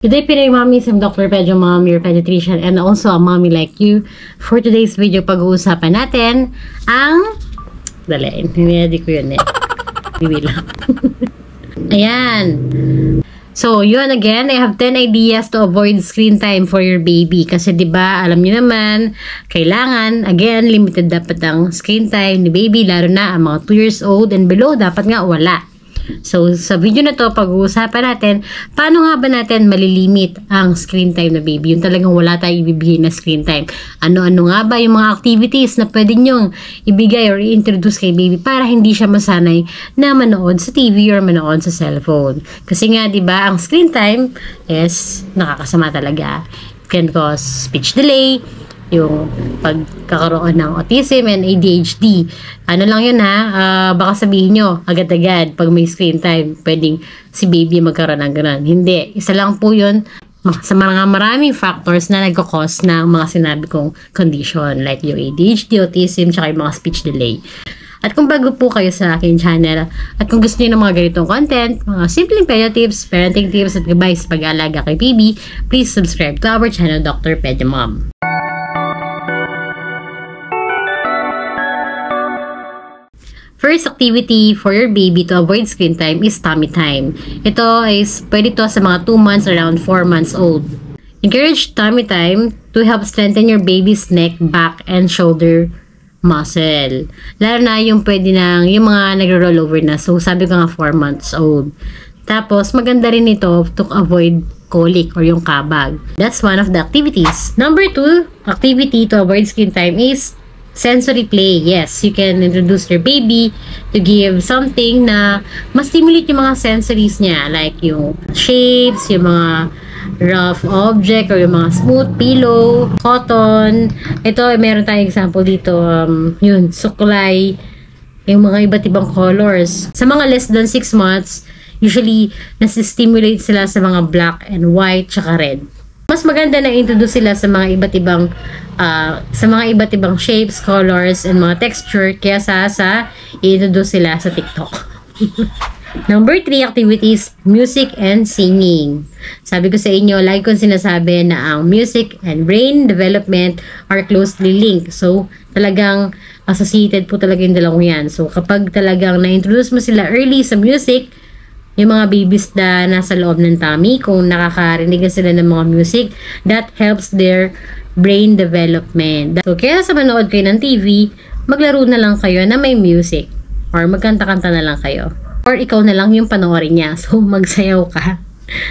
Good day, Pinoy Mommies. I'm Dr. Pedro Mom, your pediatrician, and also a mommy like you. For today's video, pag-uusapan natin ang... Dali, hindi ko yun eh. Hindi lang. Ayan. So, yun again, I have 10 ideas to avoid screen time for your baby. Kasi 'di ba, alam niyo naman, kailangan, again, limited dapat ang screen time ni baby, lalo na ang mga 2 years old and below, dapat nga wala. So, sa video na to, pag-uusapan natin, paano nga ba natin malilimit ang screen time na baby? Yung talagang wala tayong ibibigay na screen time. Ano-ano nga ba yung mga activities na pwede nyong ibigay or i-introduce kay baby para hindi siya masanay na manood sa TV or manood sa cellphone? Kasi nga, di ba, ang screen time is nakakasama talaga. It can cause speech delay, yung pagkakaroon ng autism and ADHD. Ano lang yun ha, baka sabihin nyo agad-agad pag may screen time, pwedeng si baby magkaroon ng ganun. Hindi, isa lang po yun sa mga maraming factors na nagkakos ng mga sinabi kong condition like yung ADHD, autism, tsaka yung mga speech delay. At kung bago po kayo sa aking channel at kung gusto niyo ng mga ganitong content, mga simpleng pedia tips, parenting tips at gabay sa pag-aalaga kay baby, please subscribe to our channel, Dr. Pedro Mom. First activity for your baby to avoid screen time is tummy time. Ito is pwede to sa mga 2 months around 4 months old. Encourage tummy time to help strengthen your baby's neck, back, and shoulder muscle. Lalo na yung pwede nang, yung mga nagro-roll over na. So, sabi ko nga 4 months old. Tapos, maganda rin ito to avoid colic or yung kabag. That's one of the activities. Number 2 activity to avoid screen time is sensory play. Yes, you can introduce your baby to give something na ma-stimulate yung mga sensories niya. Like yung shapes, yung mga rough object, or yung mga smooth pillow, cotton. Ito, meron tayong example dito. Yun, suklay. Yung mga iba't ibang colors. Sa mga less than 6 months, usually, nasi-stimulate sila sa mga black and white, tsaka red. Mas maganda na introduce sila sa mga iba't ibang shapes, colors, and mga texture kaysa sa i-introduce sila sa TikTok. Number 3 activities, music and singing. Sabi ko sa inyo, lagi kong sinasabi na ang music and brain development are closely linked. So, talagang associated po talaga yung dalawang yan. So, kapag talagang na-introduce mo sila early sa music, yung mga babies na nasa loob ng tummy, kung nakakarinig na sila ng mga music, that helps their brain development. So, kaya sa manood kayo ng TV, maglaro na lang kayo na may music. Or magkanta-kanta na lang kayo. Or ikaw na lang yung panoorin niya. So, magsayaw ka.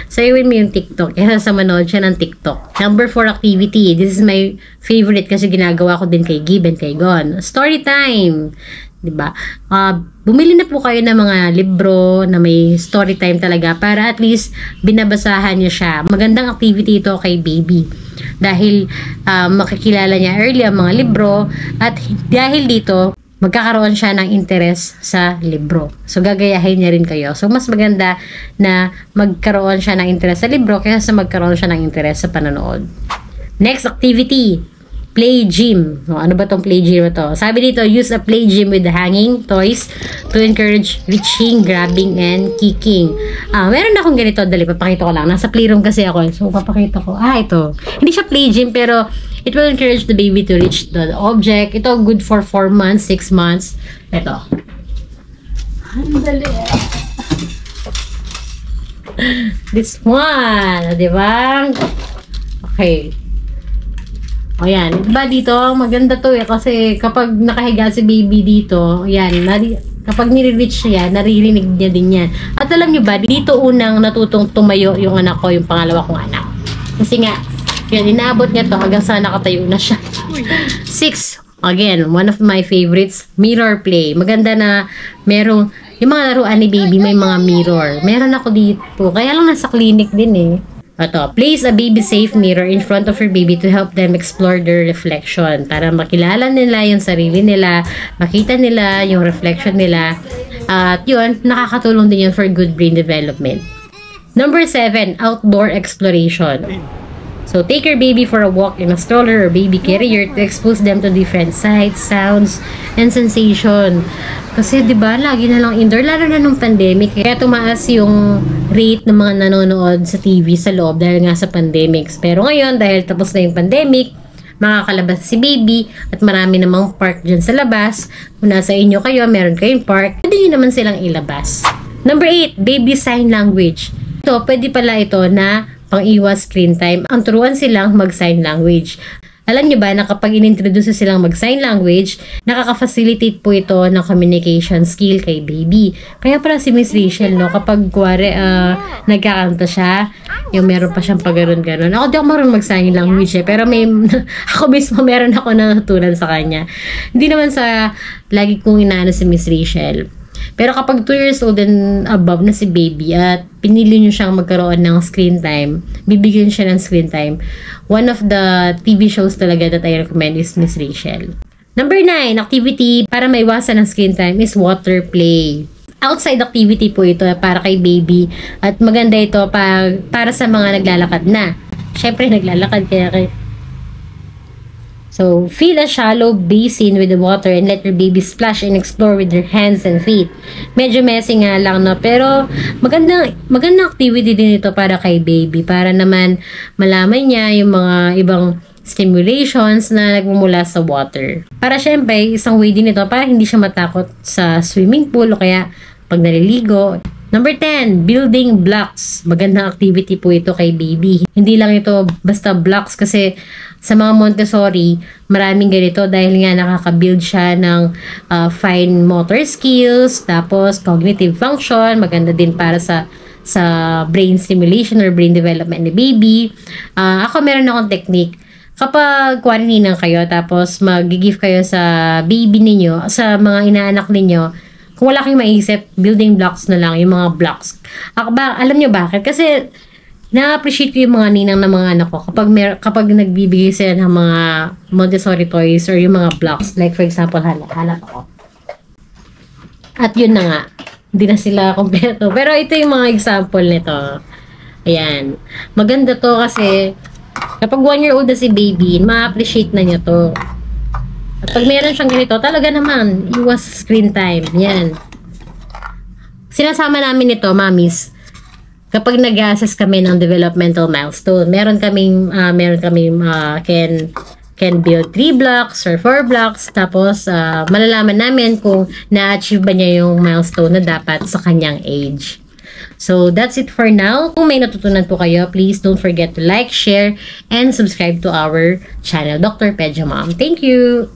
Sayawin mo yung TikTok. Kaya sa manood siya ng TikTok. Number 4 activity. This is my favorite kasi ginagawa ko din kay Gib and kay Gon. Story time. Diba? Bumili na po kayo ng mga libro na may story time talaga para at least binabasahan niya siya. Magandang activity ito kay baby. Dahil makikilala niya early ang mga libro at dahil dito, magkakaroon siya ng interest sa libro. So, gagayahin niya rin kayo. So, mas maganda na magkaroon siya ng interest sa libro kaysa magkaroon siya ng interest sa panonood. Next activity. Play gym. So, ano ba tong play gym ito? Sabi dito, use a play gym with hanging toys to encourage reaching, grabbing, and kicking. Meron akong ganito. Dali, papakita ko lang. Nasa playroom kasi ako. So, papakita ko. Ito. Hindi siya play gym, pero it will encourage the baby to reach the object. Ito, good for 4 months, 6 months. Ito. Dali. This one. Diba? Okay. O yan, diba dito, maganda to kasi kapag nakahiga si baby dito, yan, kapag nire-reach niya, naririnig niya din yan. At alam nyo ba, dito unang natutong tumayo yung anak ko, yung pangalawa kong anak. Kasi nga, yan, inaabot niya to hanggang sa nakatayo na siya. 6, again, one of my favorites, mirror play. Maganda na merong, yung mga laruan ni baby, may mga mirror. Meron ako dito, kaya lang nasa clinic din eh. Ito, place a baby-safe mirror in front of your baby to help them explore their reflection. Para makilala nila yung sarili nila, makita nila yung reflection nila. At yun, nakakatulong din yun for good brain development. Number 7, outdoor exploration. So, take your baby for a walk in a stroller or baby carrier to expose them to different sights, sounds, and sensation. Kasi, di ba, lagi na lang indoor, lalo na nung pandemic. Kaya tumaas yung rate ng mga nanonood sa TV sa loob dahil nga sa pandemics. Pero ngayon, dahil tapos na yung pandemic, makakalabas si baby at marami namang park dyan sa labas. Kung nasa inyo kayo, meron kayong park, pwede nyo naman silang ilabas. Number 8, baby sign language. Ito, pwede pala ito na pang-iwas screen time. Ang turuan silang mag-sign language. Alam nyo ba na kapag inintroduce silang mag-sign language, nakaka-facilitate po ito ng communication skill kay baby. Kaya pala si Miss Rachel, no, kapag kuwari nagkakanta siya, yung meron pa siyang paganon-ganon. Ako di ako marunong mag-sign language pero may, ako mismo meron ako natutunan sa kanya. Hindi naman sa lagi kong inaano si Miss Rachel. Pero kapag 2 years old and above na si baby at pinili nyo siyang magkaroon ng screen time, bibigyan siya ng screen time, one of the TV shows talaga that I recommend is Miss Rachel. Number 9, activity para maiwasan ng screen time is water play. Outside activity po ito para kay baby at maganda ito para sa mga naglalakad na. Siyempre, naglalakad kaya So, fill a shallow basin with the water and let your baby splash and explore with their hands and feet. Medyo messy nga lang, no? Pero, magandang activity din ito para kay baby. Para naman malaman niya yung mga ibang stimulations na nagmumula sa water. Para syempre, isang way din ito para hindi siya matakot sa swimming pool o kaya pag naliligo. Number 10, building blocks. Magandang activity po ito kay baby. Hindi lang ito basta blocks kasi sa mga Montessori, maraming ganito dahil nga nakaka-build siya ng fine motor skills, tapos cognitive function, maganda din para sa brain stimulation or brain development ni baby. Ako meron akong technique. Kapag quarantine kayo, tapos mag-give kayo sa baby ninyo, sa mga inaanak ninyo, kung wala kayong maisip, building blocks na lang, yung mga blocks. Alam nyo bakit? Kasi, na-appreciate ko yung mga ninang ng mga anak ko kapag nagbibigay sila ng mga Montessori toys or yung mga blocks. Like, for example, hanap ako. At yun na nga. Hindi na sila kompleto. Pero ito yung mga example nito. Ayan. Maganda to kasi kapag 1-year-old na si baby, ma-appreciate na niya to. At pag meron siyang ganito, talaga naman, iwas screen time. Yan. Sinasama namin ito, mamis, kapag nag-assess kami ng developmental milestone. Meron kaming can build 3 blocks or 4 blocks. Tapos, malalaman namin kung na-achieve ba niya yung milestone na dapat sa kanyang age. So, that's it for now. Kung may natutunan po kayo, please don't forget to like, share, and subscribe to our channel, Dr. Pedja Mom. Thank you!